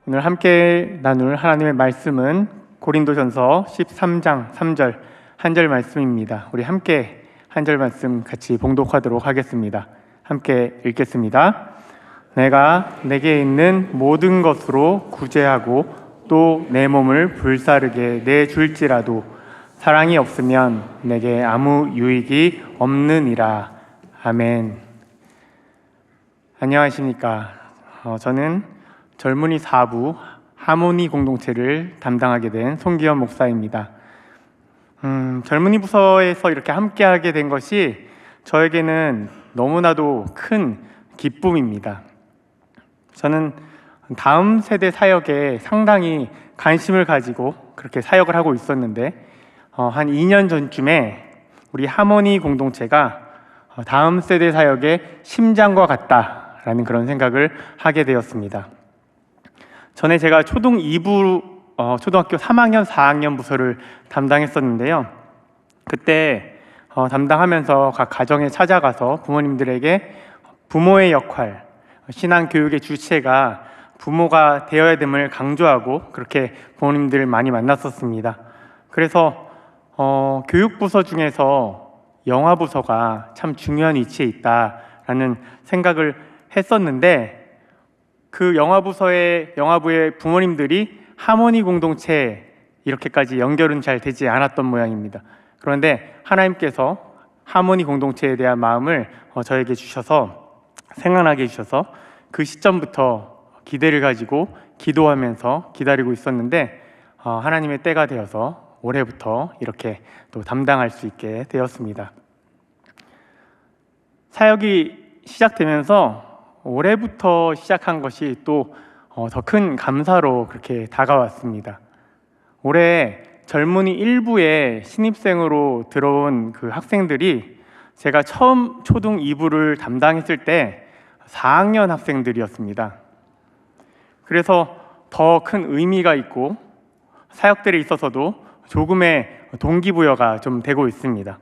오늘 함께 나눌 하나님의 말씀은 고린도전서 13장 3절 한 절 말씀입니다. 우리 함께 한 절 말씀 같이 봉독하도록 하겠습니다. 함께 읽겠습니다. 내가 내게 있는 모든 것으로 구제하고 또 내 몸을 불사르게 내줄지라도 사랑이 없으면 내게 아무 유익이 없느니라. 아멘. 안녕하십니까. 저는 젊은이 사부 하모니 공동체를 담당하게 된 송기현 목사입니다. 젊은이 부서에서 이렇게 함께하게 된 것이 저에게는 너무나도 큰 기쁨입니다. 저는 다음 세대 사역에 상당히 관심을 가지고 그렇게 사역을 하고 있었는데 한 2년 전쯤에 우리 하모니 공동체가 다음 세대 사역의 심장과 같다라는 그런 생각을 하게 되었습니다. 전에 제가 초등 2부 초등학교 3학년, 4학년 부서를 담당했었는데요. 그때 담당하면서 각 가정에 찾아가서 부모님들에게 부모의 역할, 신앙 교육의 주체가 부모가 되어야 됨을 강조하고 그렇게 부모님들을 많이 만났었습니다. 그래서 교육부서 중에서 영화부서가 참 중요한 위치에 있다라는 생각을 했었는데 그 영화부의 부모님들이 하모니 공동체에 이렇게까지 연결은 잘 되지 않았던 모양입니다. 그런데 하나님께서 하모니 공동체에 대한 마음을 저에게 주셔서 생각나게 해주셔서 그 시점부터 기대를 가지고 기도하면서 기다리고 있었는데 하나님의 때가 되어서 올해부터 이렇게 또 담당할 수 있게 되었습니다. 사역이 시작되면서 올해부터 시작한 것이 또 더 큰 감사로 그렇게 다가왔습니다. 올해 젊은이 1부에 신입생으로 들어온 그 학생들이 제가 처음 초등 2부를 담당했을 때 4학년 학생들이었습니다. 그래서 더 큰 의미가 있고 사역들에 있어서도 조금의 동기부여가 좀 되고 있습니다.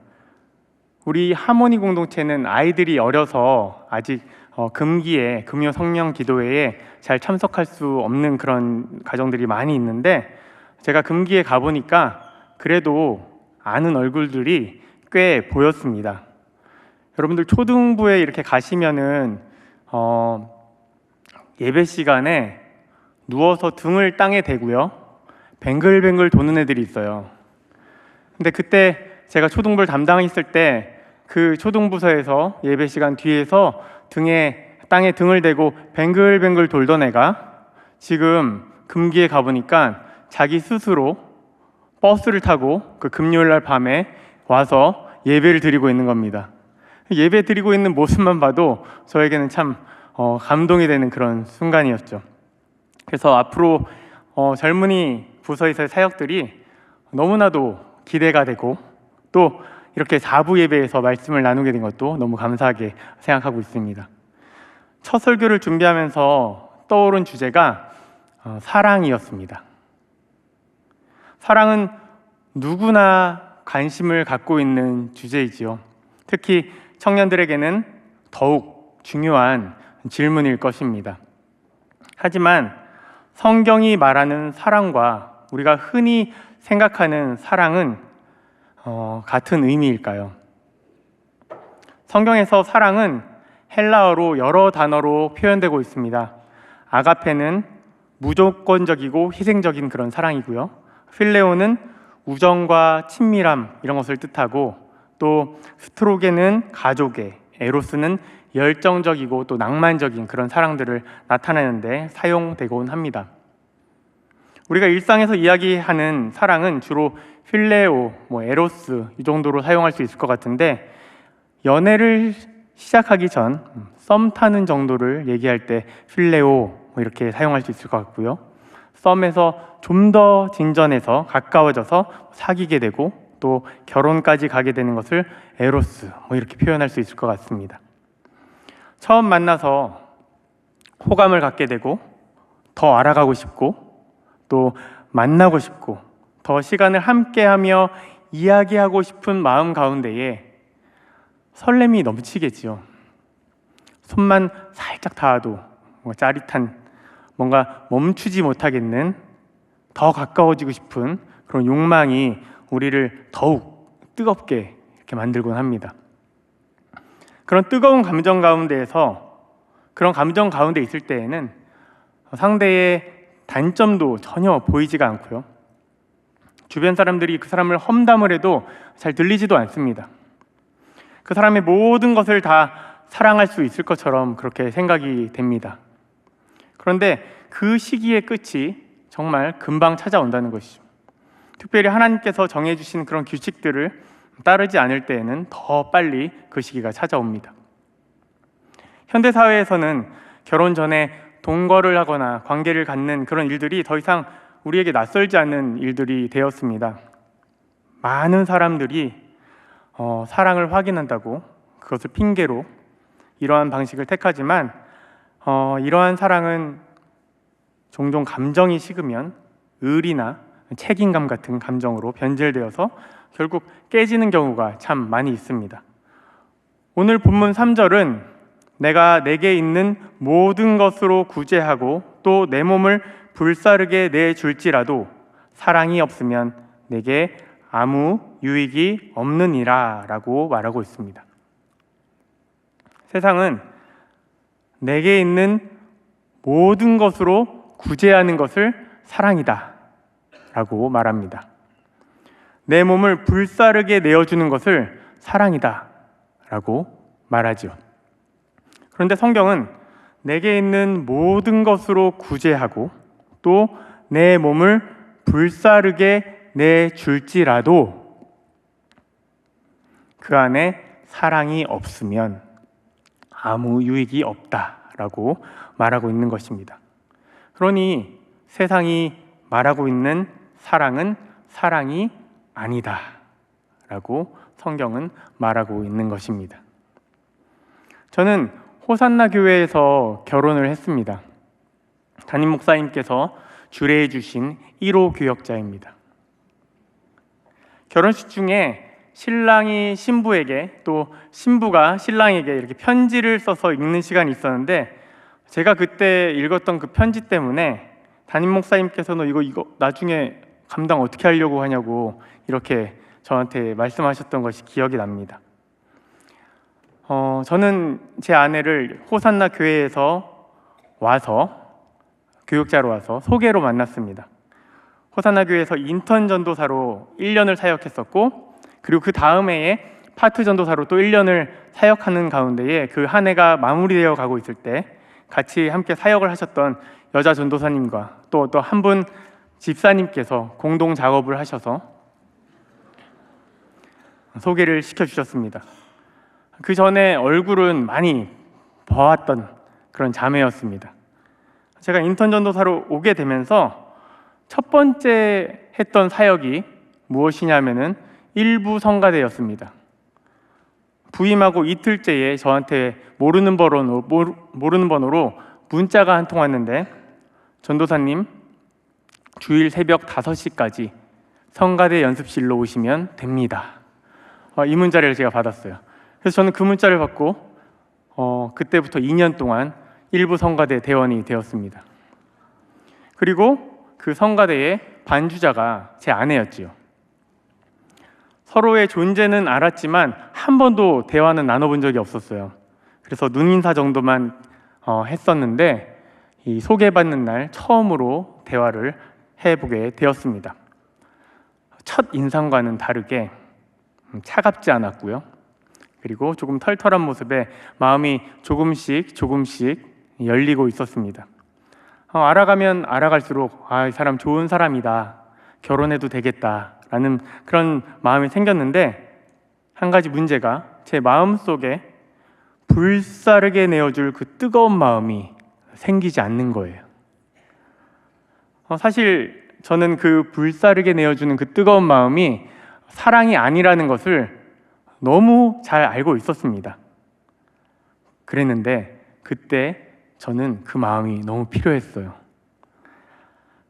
우리 하모니 공동체는 아이들이 어려서 아직 금기에 금요 성령 기도회에 잘 참석할 수 없는 그런 가정들이 많이 있는데 제가 금기에 가보니까 그래도 아는 얼굴들이 꽤 보였습니다. 여러분들 초등부에 이렇게 가시면은 예배 시간에 누워서 등을 땅에 대고요 뱅글뱅글 도는 애들이 있어요. 근데 그때 제가 초등부를 담당했을 때 그 초등부서에서 예배 시간 뒤에서 땅에 등을 대고 뱅글뱅글 돌던 애가 지금 금기에 가보니까 자기 스스로 버스를 타고 그 금요일날 밤에 와서 예배를 드리고 있는 겁니다. 예배 드리고 있는 모습만 봐도 저에게는 참 감동이 되는 그런 순간이었죠. 그래서 앞으로 젊은이 부서에서의 사역들이 너무나도 기대가 되고 또 이렇게 4부 예배에서 말씀을 나누게 된 것도 너무 감사하게 생각하고 있습니다. 첫 설교를 준비하면서 떠오른 주제가 사랑이었습니다. 사랑은 누구나 관심을 갖고 있는 주제이지요. 특히 청년들에게는 더욱 중요한 질문일 것입니다. 하지만 성경이 말하는 사랑과 우리가 흔히 생각하는 사랑은 같은 의미일까요? 성경에서 사랑은 헬라어로 여러 단어로 표현되고 있습니다. 아가페는 무조건적이고 희생적인 그런 사랑이고요. 필레오는 우정과 친밀함 이런 것을 뜻하고 또 스트로게는 가족애, 에로스는 열정적이고 또 낭만적인 그런 사랑들을 나타내는데 사용되곤 합니다. 우리가 일상에서 이야기하는 사랑은 주로 필레오, 에로스 이 정도로 사용할 수 있을 것 같은데 연애를 시작하기 전 썸 타는 정도를 얘기할 때 필레오 이렇게 사용할 수 있을 것 같고요. 썸에서 좀 더 진전해서 가까워져서 사귀게 되고 또 결혼까지 가게 되는 것을 에로스 이렇게 표현할 수 있을 것 같습니다. 처음 만나서 호감을 갖게 되고 더 알아가고 싶고 또 만나고 싶고 더 시간을 함께하며 이야기하고 싶은 마음 가운데에 설렘이 넘치겠지요. 손만 살짝 닿아도 짜릿한 뭔가 멈추지 못하겠는, 더 가까워지고 싶은 그런 욕망이 우리를 더욱 뜨겁게 이렇게 만들곤 합니다. 그런 뜨거운 감정 가운데에서, 그런 감정 가운데 있을 때에는 상대의 단점도 전혀 보이지가 않고요. 주변 사람들이 그 사람을 험담을 해도 잘 들리지도 않습니다. 그 사람의 모든 것을 다 사랑할 수 있을 것처럼 그렇게 생각이 됩니다. 그런데 그 시기의 끝이 정말 금방 찾아온다는 것이죠. 특별히 하나님께서 정해주신 그런 규칙들을 따르지 않을 때에는 더 빨리 그 시기가 찾아옵니다. 현대사회에서는 결혼 전에 동거를 하거나 관계를 갖는 그런 일들이 더 이상 우리에게 낯설지 않은 일들이 되었습니다. 많은 사람들이 사랑을 확인한다고 그것을 핑계로 이러한 방식을 택하지만 이러한 사랑은 종종 감정이 식으면 의리나 책임감 같은 감정으로 변질되어서 결국 깨지는 경우가 참 많이 있습니다. 오늘 본문 3절은 내가 내게 있는 모든 것으로 구제하고 또 내 몸을 불사르게 내줄지라도 사랑이 없으면 내게 아무 유익이 없느니라 라고 말하고 있습니다. 세상은 내게 있는 모든 것으로 구제하는 것을 사랑이다 라고 말합니다. 내 몸을 불사르게 내어주는 것을 사랑이다 라고 말하죠. 그런데 성경은 내게 있는 모든 것으로 구제하고 또 내 몸을 불사르게 내줄지라도 그 안에 사랑이 없으면 아무 유익이 없다라고 말하고 있는 것입니다. 그러니 세상이 말하고 있는 사랑은 사랑이 아니다라고 성경은 말하고 있는 것입니다. 저는 호산나 교회에서 결혼을 했습니다. 담임 목사님께서 주례해 주신 1호 교역자입니다. 결혼식 중에 신랑이 신부에게 또 신부가 신랑에게 이렇게 편지를 써서 읽는 시간이 있었는데 제가 그때 읽었던 그 편지 때문에 담임 목사님께서는 이거 나중에 감당 어떻게 하려고 하냐고 이렇게 저한테 말씀하셨던 것이 기억이 납니다. 저는 제 아내를 호산나 교회에서 와서 교육자로 와서 소개로 만났습니다. 호산나 교회에서 인턴 전도사로 1년을 사역했었고 그리고 그 다음 해에 파트 전도사로 또 1년을 사역하는 가운데에 그 한 해가 마무리되어 가고 있을 때 같이 함께 사역을 하셨던 여자 전도사님과 또 한 분 집사님께서 공동 작업을 하셔서 소개를 시켜주셨습니다. 그 전에 얼굴은 많이 봐왔던 그런 자매였습니다. 제가 인턴 전도사로 오게 되면서 첫 번째 했던 사역이 무엇이냐면은 일부 성가대였습니다. 부임하고 이틀째에 저한테 모르는 번호로 문자가 한 통 왔는데 전도사님 주일 새벽 5시까지 성가대 연습실로 오시면 됩니다. 이 문자를 제가 받았어요. 그래서 저는 그 문자를 받고 그때부터 2년 동안 일부 성가대 대원이 되었습니다. 그리고 그 성가대의 반주자가 제 아내였지요. 서로의 존재는 알았지만 한 번도 대화는 나눠본 적이 없었어요. 그래서 눈인사 정도만 했었는데 이 소개받는 날 처음으로 대화를 해보게 되었습니다. 첫 인상과는 다르게 차갑지 않았고요. 그리고 조금 털털한 모습에 마음이 조금씩 열리고 있었습니다. 알아가면 알아갈수록 이 사람 좋은 사람이다, 결혼해도 되겠다라는 그런 마음이 생겼는데 한 가지 문제가 제 마음속에 불사르게 내어줄 그 뜨거운 마음이 생기지 않는 거예요. 사실 저는 그 불사르게 내어주는 그 뜨거운 마음이 사랑이 아니라는 것을 너무 잘 알고 있었습니다. 그랬는데 그때 저는 그 마음이 너무 필요했어요.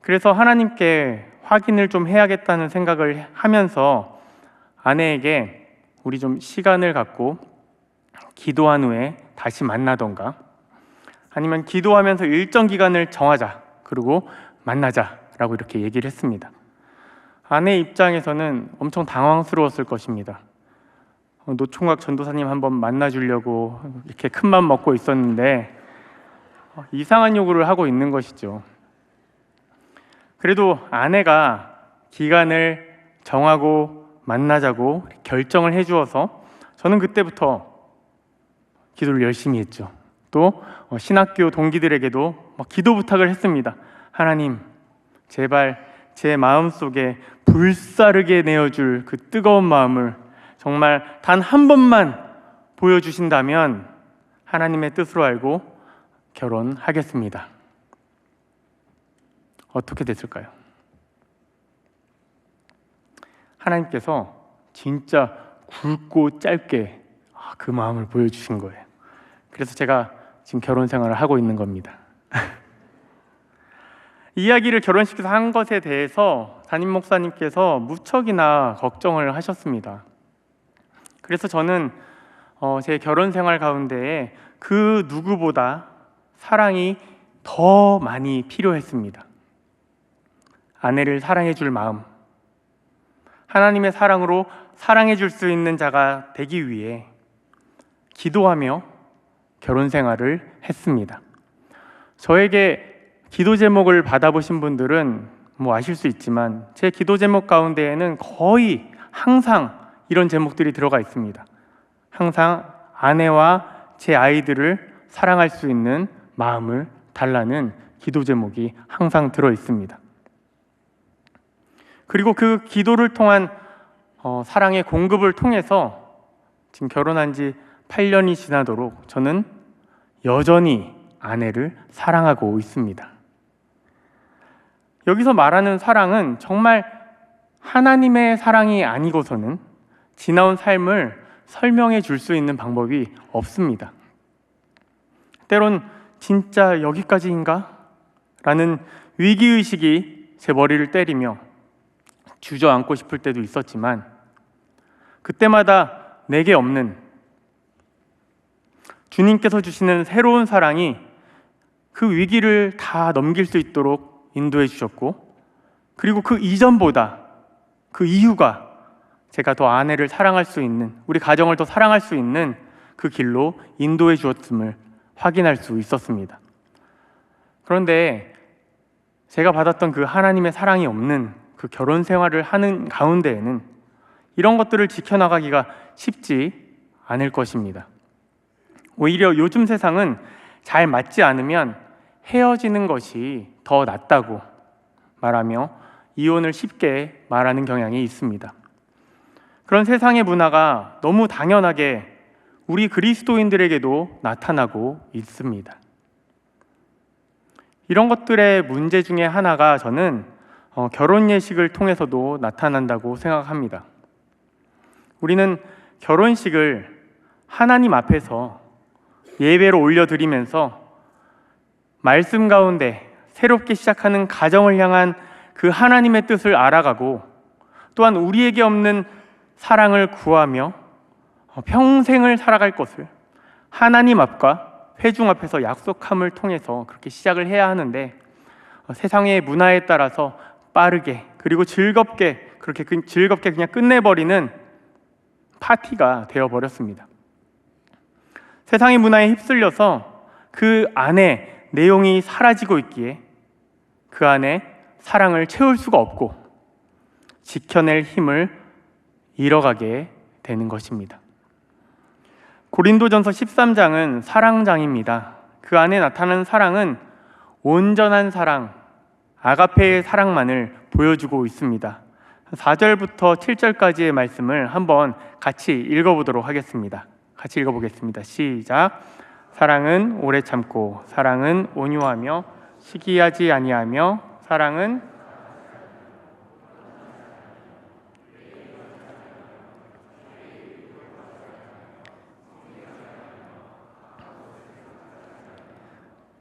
그래서 하나님께 확인을 좀 해야겠다는 생각을 하면서 아내에게 우리 좀 시간을 갖고 기도한 후에 다시 만나던가 아니면 기도하면서 일정 기간을 정하자, 그리고 만나자라고 이렇게 얘기를 했습니다. 아내 입장에서는 엄청 당황스러웠을 것입니다. 노총각 전도사님 한번 만나주려고 이렇게 큰맘 먹고 있었는데 이상한 요구를 하고 있는 것이죠. 그래도 아내가 기간을 정하고 만나자고 결정을 해주어서 저는 그때부터 기도를 열심히 했죠. 또 신학교 동기들에게도 기도 부탁을 했습니다. 하나님, 제발 제 마음속에 불사르게 내어줄 그 뜨거운 마음을 정말 단 한 번만 보여주신다면 하나님의 뜻으로 알고 결혼하겠습니다. 어떻게 됐을까요? 하나님께서 진짜 굵고 짧게 그 마음을 보여주신 거예요. 그래서 제가 지금 결혼 생활을 하고 있는 겁니다. 이야기를 결혼식에서 한 것에 대해서 담임 목사님께서 무척이나 걱정을 하셨습니다. 그래서 저는 제 결혼 생활 가운데에 그 누구보다 사랑이 더 많이 필요했습니다. 아내를 사랑해 줄 마음, 하나님의 사랑으로 사랑해 줄 수 있는 자가 되기 위해 기도하며 결혼 생활을 했습니다. 저에게 기도 제목을 받아보신 분들은 아실 수 있지만 제 기도 제목 가운데에는 거의 항상 이런 제목들이 들어가 있습니다. 항상 아내와 제 아이들을 사랑할 수 있는 마음을 달라는 기도 제목이 항상 들어 있습니다. 그리고 그 기도를 통한 사랑의 공급을 통해서 지금 결혼한 지 8년이 지나도록 저는 여전히 아내를 사랑하고 있습니다. 여기서 말하는 사랑은 정말 하나님의 사랑이 아니고서는 지나온 삶을 설명해 줄 수 있는 방법이 없습니다. 때론 진짜 여기까지인가? 라는 위기의식이 제 머리를 때리며 주저앉고 싶을 때도 있었지만 그때마다 내게 없는 주님께서 주시는 새로운 사랑이 그 위기를 다 넘길 수 있도록 인도해 주셨고, 그리고 그 이전보다 그 이유가 제가 더 아내를 사랑할 수 있는, 우리 가정을 더 사랑할 수 있는 그 길로 인도해 주었음을 확인할 수 있었습니다. 그런데 제가 받았던 그 하나님의 사랑이 없는 그 결혼 생활을 하는 가운데에는 이런 것들을 지켜나가기가 쉽지 않을 것입니다. 오히려 요즘 세상은 잘 맞지 않으면 헤어지는 것이 더 낫다고 말하며 이혼을 쉽게 말하는 경향이 있습니다. 그런 세상의 문화가 너무 당연하게 우리 그리스도인들에게도 나타나고 있습니다. 이런 것들의 문제 중에 하나가 저는 결혼 예식을 통해서도 나타난다고 생각합니다. 우리는 결혼식을 하나님 앞에서 예배로 올려드리면서 말씀 가운데 새롭게 시작하는 가정을 향한 그 하나님의 뜻을 알아가고, 또한 우리에게 없는 사랑을 구하며 평생을 살아갈 것을 하나님 앞과 회중 앞에서 약속함을 통해서 그렇게 시작을 해야 하는데, 세상의 문화에 따라서 빠르게 그리고 즐겁게 그냥 끝내버리는 파티가 되어버렸습니다. 세상의 문화에 휩쓸려서 그 안에 내용이 사라지고 있기에 그 안에 사랑을 채울 수가 없고 지켜낼 힘을 잃어가게 되는 것입니다. 고린도전서 13장은 사랑장입니다. 그 안에 나타나는 사랑은 온전한 사랑, 아가페의 사랑만을 보여주고 있습니다. 4절부터 7절까지의 말씀을 한번 같이 읽어보도록 하겠습니다. 같이 읽어보겠습니다. 시작. 사랑은 오래 참고, 사랑은 온유하며 시기하지 아니하며, 사랑은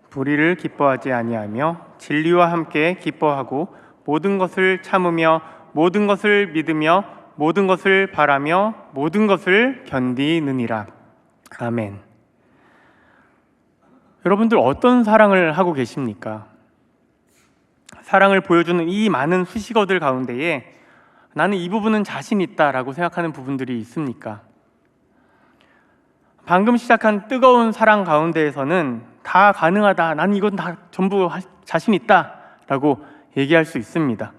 불의를 기뻐하지 아니하며 진리와 함께 기뻐하고, 모든 것을 참으며 모든 것을 믿으며 모든 것을 바라며 모든 것을 견디느니라. 아멘. 여러분들 어떤 사랑을 하고 계십니까? 사랑을 보여주는 이 많은 수식어들 가운데에 나는 이 부분은 자신 있다라고 생각하는 부분들이 있습니까? 방금 시작한 뜨거운 사랑 가운데에서는 다 가능하다, 나는 이건 다 전부 자신 있다 라고 얘기할 수 있습니다.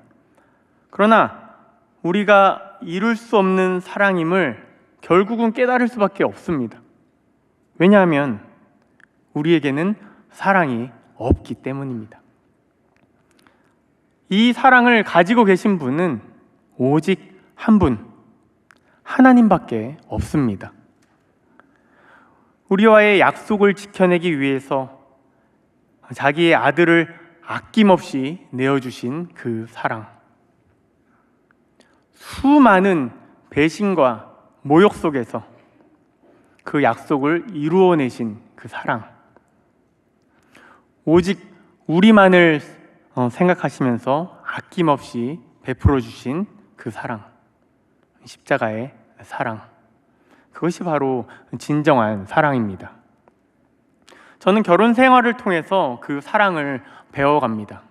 그러나 우리가 이룰 수 없는 사랑임을 결국은 깨달을 수밖에 없습니다. 왜냐하면 우리에게는 사랑이 없기 때문입니다. 이 사랑을 가지고 계신 분은 오직 한 분, 하나님밖에 없습니다. 우리와의 약속을 지켜내기 위해서 자기의 아들을 아낌없이 내어주신 그 사랑, 수많은 배신과 모욕 속에서 그 약속을 이루어내신 그 사랑, 오직 우리만을 생각하시면서 아낌없이 베풀어 주신 그 사랑, 십자가의 사랑, 그것이 바로 진정한 사랑입니다. 저는 결혼 생활을 통해서 그 사랑을 배워갑니다.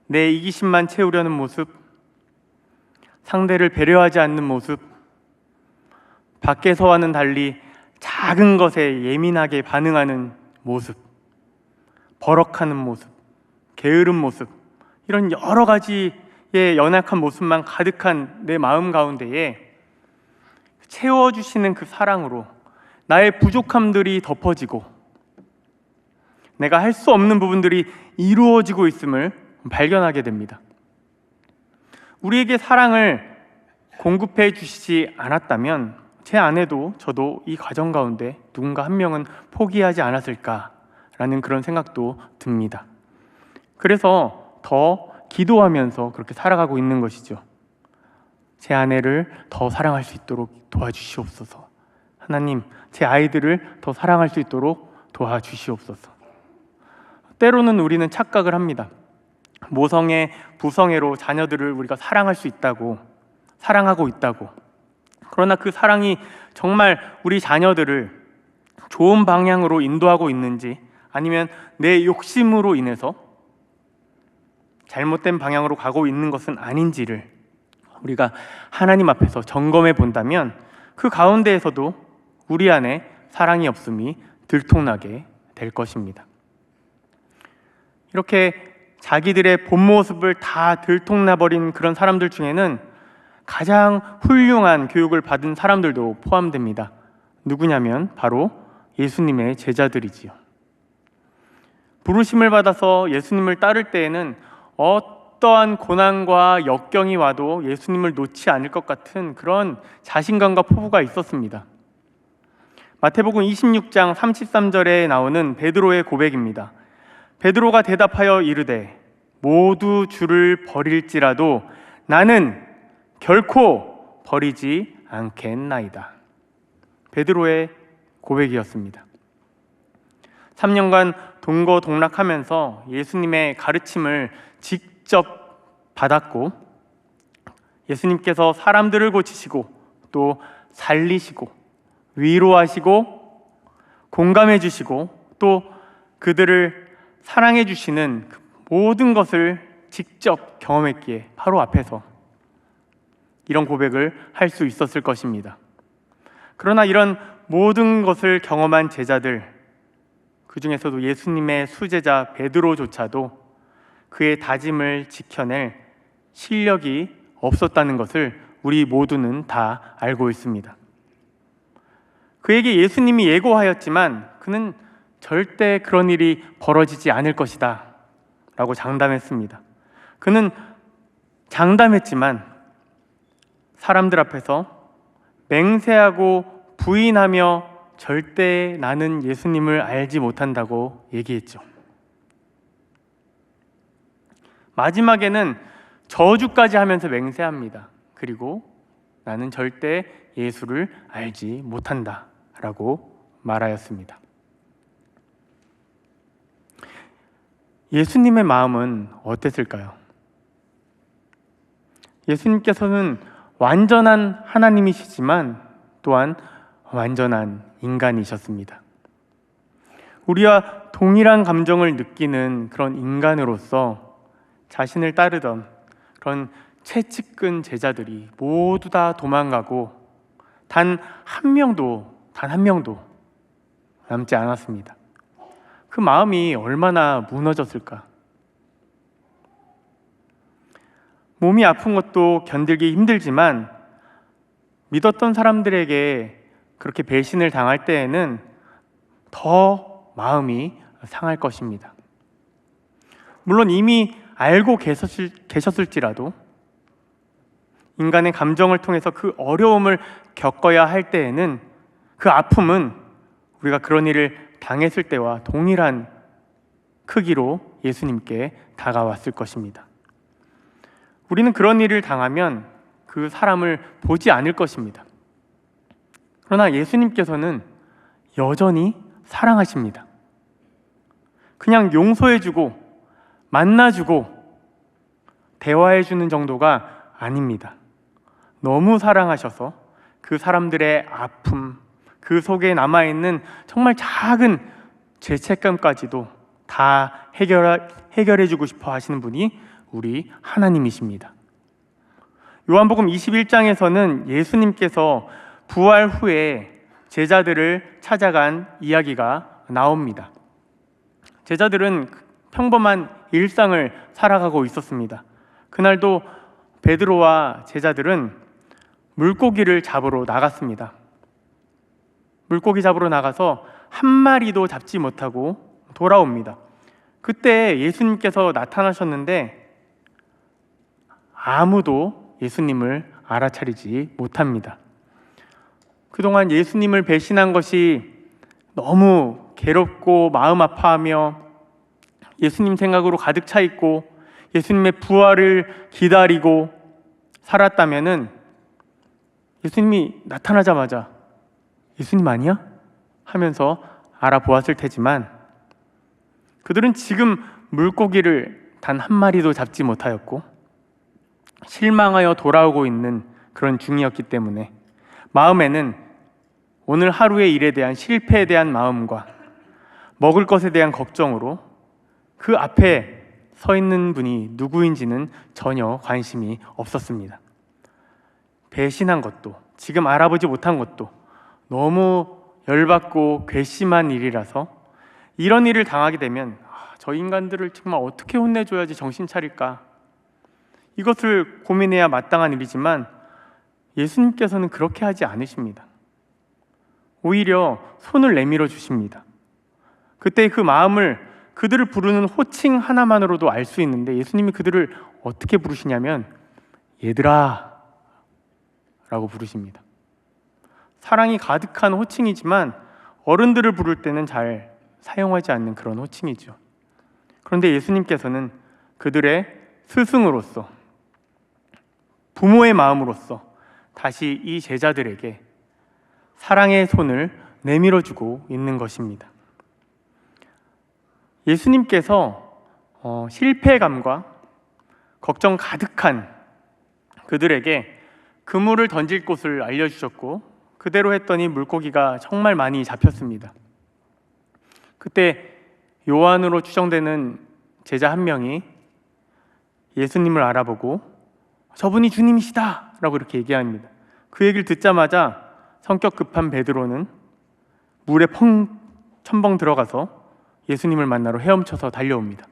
내 이기심만 채우려는 모습, 상대를 배려하지 않는 모습, 밖에서와는 달리 작은 것에 예민하게 반응하는 모습, 버럭하는 모습, 게으른 모습, 이런 여러 가지의 연약한 모습만 가득한 내 마음 가운데에 채워주시는 그 사랑으로 나의 부족함들이 덮어지고 내가 할 수 없는 부분들이 이루어지고 있음을 발견하게 됩니다. 우리에게 사랑을 공급해 주시지 않았다면 제 아내도 저도 이 과정 가운데 누군가 한 명은 포기하지 않았을까라는 그런 생각도 듭니다. 그래서 더 기도하면서 그렇게 살아가고 있는 것이죠. 제 아내를 더 사랑할 수 있도록 도와주시옵소서. 하나님, 제 아이들을 더 사랑할 수 있도록 도와주시옵소서. 때로는 우리는 착각을 합니다. 모성애, 부성애로 자녀들을 우리가 사랑할 수 있다고, 사랑하고 있다고. 그러나 그 사랑이 정말 우리 자녀들을 좋은 방향으로 인도하고 있는지, 아니면 내 욕심으로 인해서 잘못된 방향으로 가고 있는 것은 아닌지를 우리가 하나님 앞에서 점검해 본다면 그 가운데에서도 우리 안에 사랑이 없음이 들통나게 될 것입니다. 이렇게 자기들의 본 모습을 다 들통나버린 그런 사람들 중에는 가장 훌륭한 교육을 받은 사람들도 포함됩니다. 누구냐면 바로 예수님의 제자들이지요. 부르심을 받아서 예수님을 따를 때에는 어떠한 고난과 역경이 와도 예수님을 놓지 않을 것 같은 그런 자신감과 포부가 있었습니다. 마태복음 26장 33절에 나오는 베드로의 고백입니다. 베드로가 대답하여 이르되 모두 주를 버릴지라도 나는 결코 버리지 않겠나이다. 베드로의 고백이었습니다. 3년간 동거동락하면서 예수님의 가르침을 직접 받았고 예수님께서 사람들을 고치시고 또 살리시고 위로하시고 공감해 주시고 또 그들을 사랑해 주시는 모든 것을 직접 경험했기에 바로 앞에서 이런 고백을 할 수 있었을 것입니다. 그러나 이런 모든 것을 경험한 제자들, 그 중에서도 예수님의 수제자 베드로조차도 그의 다짐을 지켜낼 실력이 없었다는 것을 우리 모두는 다 알고 있습니다. 그에게 예수님이 예고하였지만 그는 절대 그런 일이 벌어지지 않을 것이다 라고 장담했습니다. 그는 장담했지만 사람들 앞에서 맹세하고 부인하며 절대 나는 예수님을 알지 못한다고 얘기했죠. 마지막에는 저주까지 하면서 맹세합니다. 그리고 나는 절대 예수를 알지 못한다 라고 말하였습니다. 예수님의 마음은 어땠을까요? 예수님께서는 완전한 하나님이시지만 또한 완전한 인간이셨습니다. 우리와 동일한 감정을 느끼는 그런 인간으로서 자신을 따르던 그런 최측근 제자들이 모두 다 도망가고 단 한 명도 남지 않았습니다. 그 마음이 얼마나 무너졌을까. 몸이 아픈 것도 견디기 힘들지만 믿었던 사람들에게 그렇게 배신을 당할 때에는 더 마음이 상할 것입니다. 물론 이미 알고 계셨을지라도 인간의 감정을 통해서 그 어려움을 겪어야 할 때에는 그 아픔은 우리가 그런 일을 당했을 때와 동일한 크기로 예수님께 다가왔을 것입니다. 우리는 그런 일을 당하면 그 사람을 보지 않을 것입니다. 그러나 예수님께서는 여전히 사랑하십니다. 그냥 용서해주고 만나주고 대화해주는 정도가 아닙니다. 너무 사랑하셔서 그 사람들의 아픔, 그 속에 남아있는 정말 작은 죄책감까지도 다 해결해주고 싶어 하시는 분이 우리 하나님이십니다. 요한복음 21장에서는 예수님께서 부활 후에 제자들을 찾아간 이야기가 나옵니다. 제자들은 평범한 일상을 살아가고 있었습니다. 그날도 베드로와 제자들은 물고기를 잡으러 나갔습니다. 물고기 잡으러 나가서 한 마리도 잡지 못하고 돌아옵니다. 그때 예수님께서 나타나셨는데 아무도 예수님을 알아차리지 못합니다. 그동안 예수님을 배신한 것이 너무 괴롭고 마음 아파하며 예수님 생각으로 가득 차 있고 예수님의 부활을 기다리고 살았다면은 예수님이 나타나자마자 예수님 아니야? 하면서 알아보았을 테지만 그들은 지금 물고기를 단 한 마리도 잡지 못하였고 실망하여 돌아오고 있는 그런 중이었기 때문에 마음에는 오늘 하루의 일에 대한 실패에 대한 마음과 먹을 것에 대한 걱정으로 그 앞에 서 있는 분이 누구인지는 전혀 관심이 없었습니다. 배신한 것도 지금 알아보지 못한 것도 너무 열받고 괘씸한 일이라서 이런 일을 당하게 되면 저 인간들을 정말 어떻게 혼내줘야지 정신 차릴까, 이것을 고민해야 마땅한 일이지만 예수님께서는 그렇게 하지 않으십니다. 오히려 손을 내밀어 주십니다. 그때 그 마음을 그들을 부르는 호칭 하나만으로도 알 수 있는데 예수님이 그들을 어떻게 부르시냐면 얘들아 라고 부르십니다. 사랑이 가득한 호칭이지만 어른들을 부를 때는 잘 사용하지 않는 그런 호칭이죠. 그런데 예수님께서는 그들의 스승으로서 부모의 마음으로서 다시 이 제자들에게 사랑의 손을 내밀어주고 있는 것입니다. 예수님께서 실패감과 걱정 가득한 그들에게 그물을 던질 곳을 알려주셨고 그대로 했더니 물고기가 정말 많이 잡혔습니다. 그때 요한으로 추정되는 제자 한 명이 예수님을 알아보고 저분이 주님이시다 라고 이렇게 얘기합니다. 그 얘기를 듣자마자 성격 급한 베드로는 물에 첨벙 들어가서 예수님을 만나러 헤엄쳐서 달려옵니다.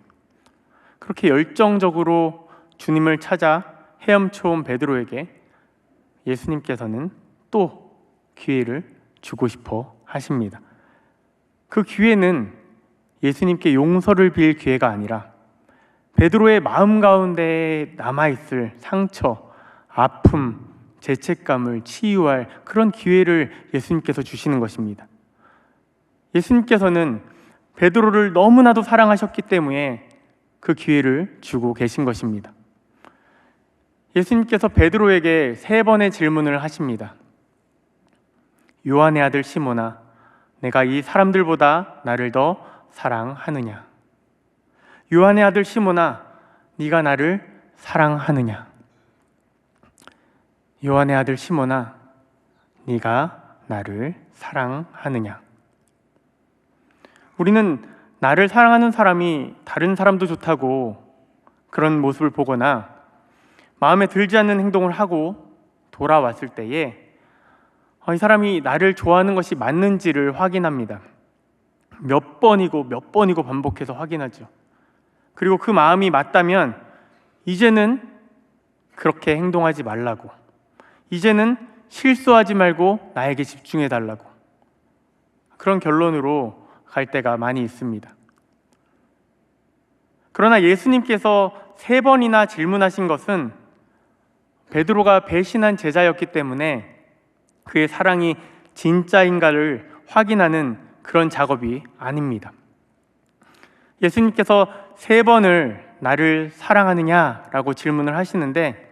그렇게 열정적으로 주님을 찾아 헤엄쳐온 베드로에게 예수님께서는 또 기회를 주고 싶어 하십니다. 그 기회는 예수님께 용서를 빌 기회가 아니라 베드로의 마음 가운데 남아있을 상처, 아픔, 죄책감을 치유할 그런 기회를 예수님께서 주시는 것입니다. 예수님께서는 베드로를 너무나도 사랑하셨기 때문에 그 기회를 주고 계신 것입니다. 예수님께서 베드로에게 3번의 질문을 하십니다. 요한의 아들 시몬아, 내가 이 사람들보다 나를 더 사랑하느냐? 요한의 아들 시몬아, 네가 나를 사랑하느냐? 요한의 아들 시몬아, 네가 나를 사랑하느냐? 우리는 나를 사랑하는 사람이 다른 사람도 좋다고 그런 모습을 보거나 마음에 들지 않는 행동을 하고 돌아왔을 때에 이 사람이 나를 좋아하는 것이 맞는지를 확인합니다. 몇 번이고 반복해서 확인하죠. 그리고 그 마음이 맞다면 이제는 그렇게 행동하지 말라고, 이제는 실수하지 말고 나에게 집중해 달라고, 그런 결론으로 갈 때가 많이 있습니다. 그러나 예수님께서 3번이나 질문하신 것은 베드로가 배신한 제자였기 때문에 그의 사랑이 진짜인가를 확인하는 그런 작업이 아닙니다. 예수님께서 3번을 나를 사랑하느냐라고 질문을 하시는데,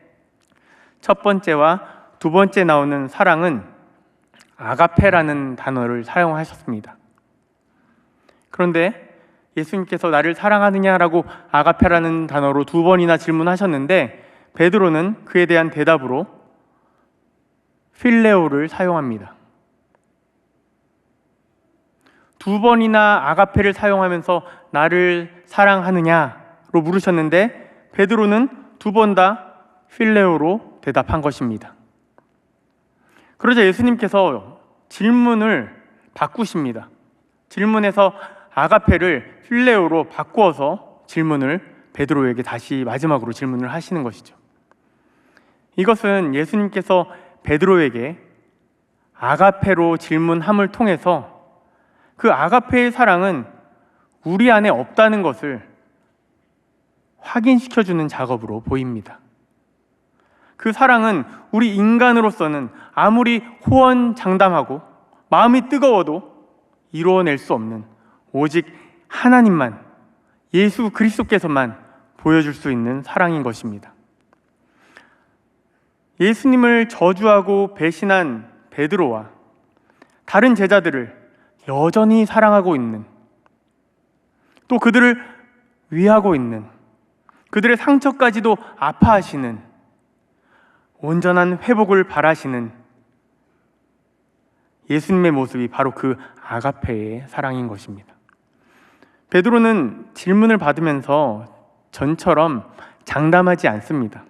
첫 번째와 두 번째 나오는 사랑은 아가페라는 단어를 사용하셨습니다. 그런데 예수님께서 나를 사랑하느냐라고 아가페라는 단어로 2번이나 질문하셨는데, 베드로는 그에 대한 대답으로 필레오를 사용합니다. 2번이나 아가페를 사용하면서 나를 사랑하느냐로 물으셨는데, 베드로는 2번 다 필레오로 대답한 것입니다. 그러자 예수님께서 질문을 바꾸십니다. 질문에서 아가페를 필레오로 바꾸어서 질문을 베드로에게 다시 마지막으로 질문을 하시는 것이죠. 이것은 예수님께서 베드로에게 아가페로 질문함을 통해서 그 아가페의 사랑은 우리 안에 없다는 것을 확인시켜주는 작업으로 보입니다. 그 사랑은 우리 인간으로서는 아무리 호언장담하고 마음이 뜨거워도 이루어낼 수 없는, 오직 하나님만, 예수 그리스도께서만 보여줄 수 있는 사랑인 것입니다. 예수님을 저주하고 배신한 베드로와 다른 제자들을 여전히 사랑하고 있는, 또 그들을 위하고 있는, 그들의 상처까지도 아파하시는, 온전한 회복을 바라시는 예수님의 모습이 바로 그 아가페의 사랑인 것입니다. 베드로는 질문을 받으면서 전처럼 장담하지 않습니다.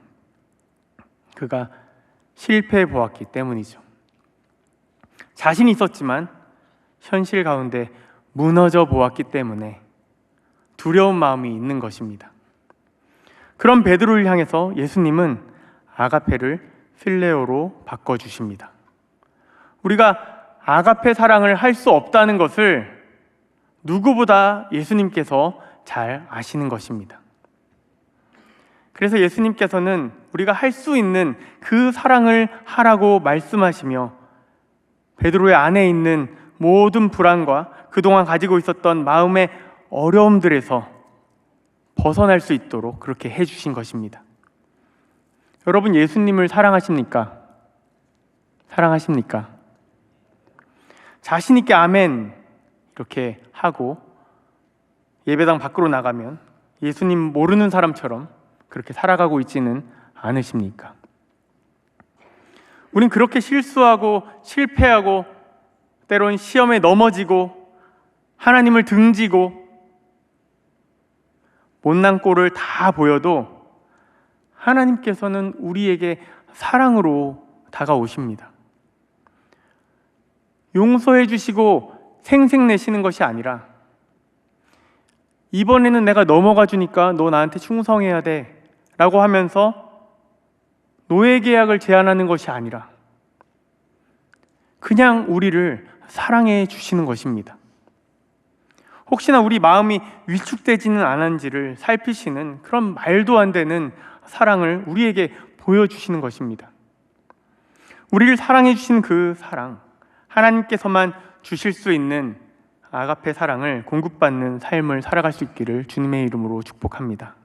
그가 실패해 보았기 때문이죠. 자신이 있었지만 현실 가운데 무너져 보았기 때문에 두려운 마음이 있는 것입니다. 그런 베드로를 향해서 예수님은 아가페를 필레오로 바꿔주십니다. 우리가 아가페 사랑을 할 수 없다는 것을 누구보다 예수님께서 잘 아시는 것입니다. 그래서 예수님께서는 우리가 할 수 있는 그 사랑을 하라고 말씀하시며 베드로의 안에 있는 모든 불안과 그동안 가지고 있었던 마음의 어려움들에서 벗어날 수 있도록 그렇게 해주신 것입니다. 여러분, 예수님을 사랑하십니까? 사랑하십니까? 자신 있게 아멘 이렇게 하고 예배당 밖으로 나가면 예수님 모르는 사람처럼 그렇게 살아가고 있지는 않으십니까? 우린 그렇게 실수하고 실패하고 때론 시험에 넘어지고 하나님을 등지고 못난 꼴을 다 보여도 하나님께서는 우리에게 사랑으로 다가오십니다. 용서해 주시고 생색내시는 것이 아니라 이번에는 내가 넘어가 주니까 너 나한테 충성해야 돼 라고 하면서 노예 계약을 제안하는 것이 아니라 그냥 우리를 사랑해 주시는 것입니다. 혹시나 우리 마음이 위축되지는 않은지를 살피시는 그런 말도 안 되는 사랑을 우리에게 보여주시는 것입니다. 우리를 사랑해 주신 그 사랑, 하나님께서만 주실 수 있는 아가페 사랑을 공급받는 삶을 살아갈 수 있기를 주님의 이름으로 축복합니다.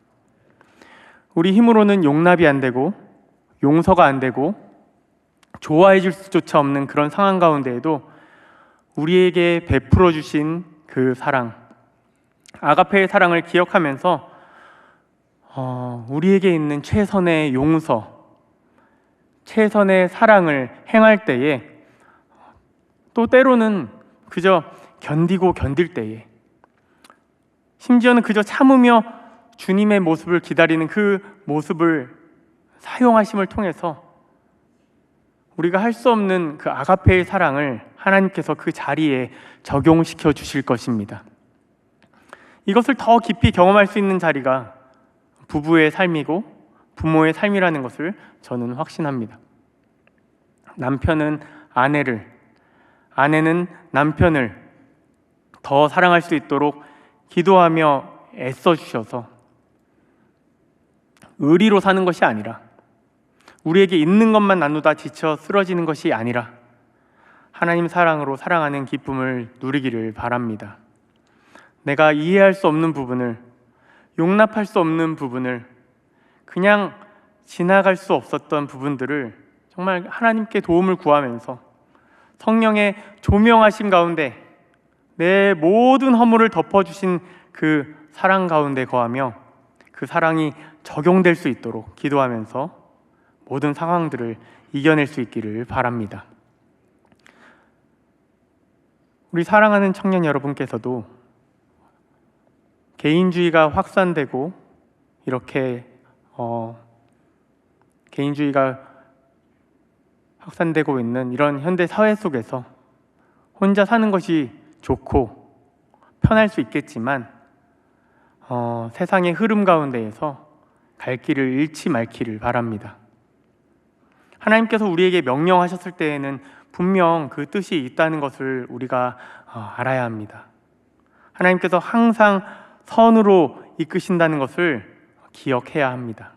우리 힘으로는 용납이 안 되고 용서가 안 되고 좋아해 줄 수조차 없는 그런 상황 가운데에도 우리에게 베풀어 주신 그 사랑, 아가페의 사랑을 기억하면서 우리에게 있는 최선의 용서, 최선의 사랑을 행할 때에 또 때로는 그저 견디고 견딜 때에 심지어는 그저 참으며 주님의 모습을 기다리는 그 모습을 사용하심을 통해서 우리가 할 수 없는 그 아가페의 사랑을 하나님께서 그 자리에 적용시켜 주실 것입니다. 이것을 더 깊이 경험할 수 있는 자리가 부부의 삶이고 부모의 삶이라는 것을 저는 확신합니다. 남편은 아내를, 아내는 남편을 더 사랑할 수 있도록 기도하며 애써 주셔서 의리로 사는 것이 아니라, 우리에게 있는 것만 나누다 지쳐 쓰러지는 것이 아니라 하나님 사랑으로 사랑하는 기쁨을 누리기를 바랍니다. 내가 이해할 수 없는 부분을, 용납할 수 없는 부분을, 그냥 지나갈 수 없었던 부분들을 정말 하나님께 도움을 구하면서 성령의 조명하심 가운데 내 모든 허물을 덮어주신 그 사랑 가운데 거하며 그 사랑이 적용될 수 있도록 기도하면서 모든 상황들을 이겨낼 수 있기를 바랍니다. 우리 사랑하는 청년 여러분께서도 개인주의가 확산되고 이렇게 개인주의가 확산되고 있는 이런 현대 사회 속에서 혼자 사는 것이 좋고 편할 수 있겠지만 세상의 흐름 가운데에서 갈 길을 잃지 말기를 바랍니다. 하나님께서 우리에게 명령하셨을 때에는 분명 그 뜻이 있다는 것을 우리가 알아야 합니다. 하나님께서 항상 선으로 이끄신다는 것을 기억해야 합니다.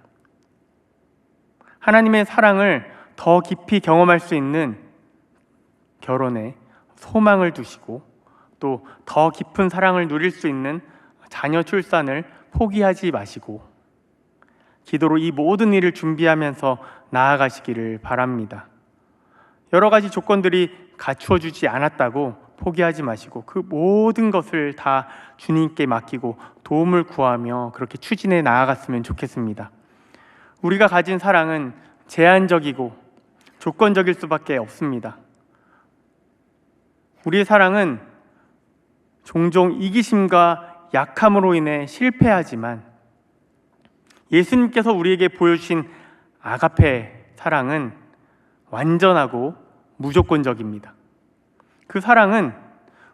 하나님의 사랑을 더 깊이 경험할 수 있는 결혼에 소망을 두시고 또 더 깊은 사랑을 누릴 수 있는 자녀 출산을 포기하지 마시고 기도로 이 모든 일을 준비하면서 나아가시기를 바랍니다. 여러 가지 조건들이 갖추어주지 않았다고 포기하지 마시고 그 모든 것을 다 주님께 맡기고 도움을 구하며 그렇게 추진해 나아갔으면 좋겠습니다. 우리가 가진 사랑은 제한적이고 조건적일 수밖에 없습니다. 우리의 사랑은 종종 이기심과 약함으로 인해 실패하지만 예수님께서 우리에게 보여주신 아가페 사랑은 완전하고 무조건적입니다. 그 사랑은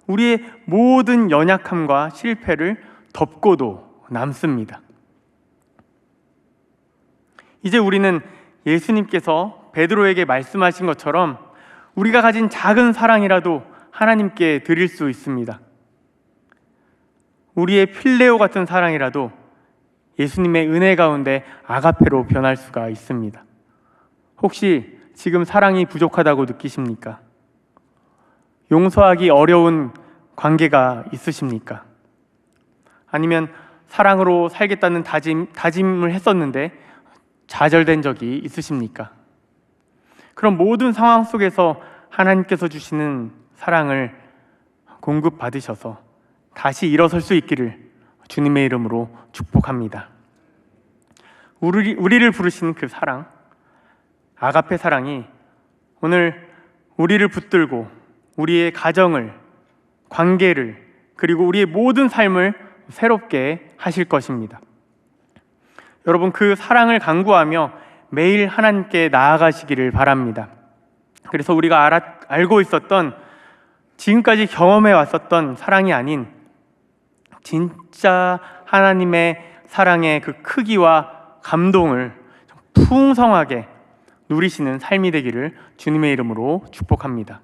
우리의 모든 연약함과 실패를 덮고도 남습니다. 이제 우리는 예수님께서 베드로에게 말씀하신 것처럼 우리가 가진 작은 사랑이라도 하나님께 드릴 수 있습니다. 우리의 필레오 같은 사랑이라도 예수님의 은혜 가운데 아가페로 변할 수가 있습니다. 혹시 지금 사랑이 부족하다고 느끼십니까? 용서하기 어려운 관계가 있으십니까? 아니면 사랑으로 살겠다는 다짐을 했었는데 좌절된 적이 있으십니까? 그럼 모든 상황 속에서 하나님께서 주시는 사랑을 공급받으셔서 다시 일어설 수 있기를 주님의 이름으로 축복합니다. 우리를 부르신 그 사랑, 아가페 사랑이 오늘 우리를 붙들고 우리의 가정을, 관계를, 그리고 우리의 모든 삶을 새롭게 하실 것입니다. 여러분, 그 사랑을 간구하며 매일 하나님께 나아가시기를 바랍니다. 그래서 우리가 알고 있었던, 지금까지 경험해 왔었던 사랑이 아닌 진짜 하나님의 사랑의 그 크기와 감동을 풍성하게 누리시는 삶이 되기를 주님의 이름으로 축복합니다.